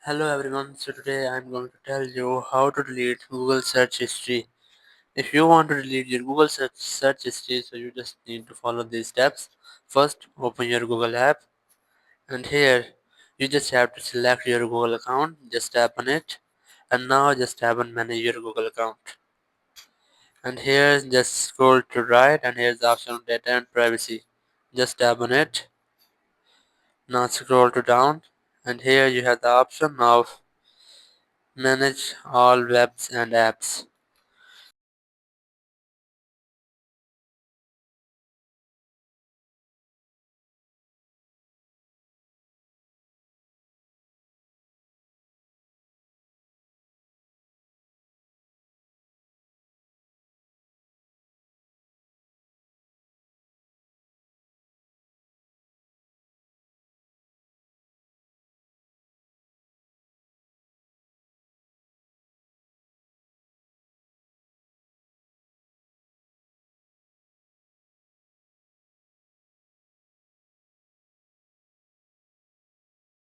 Hello everyone, so today I'm going to tell you how to delete Google search history. If you want to delete your Google search history, so you just need to follow these steps. First, open your Google app, and here you just have to select your Google account, just tap on it, and now just tap on manage your Google account. And here just scroll to right, and here's the option of data and privacy. Just tap on it. Now scroll to down, and here you have the option of manage all webs and apps.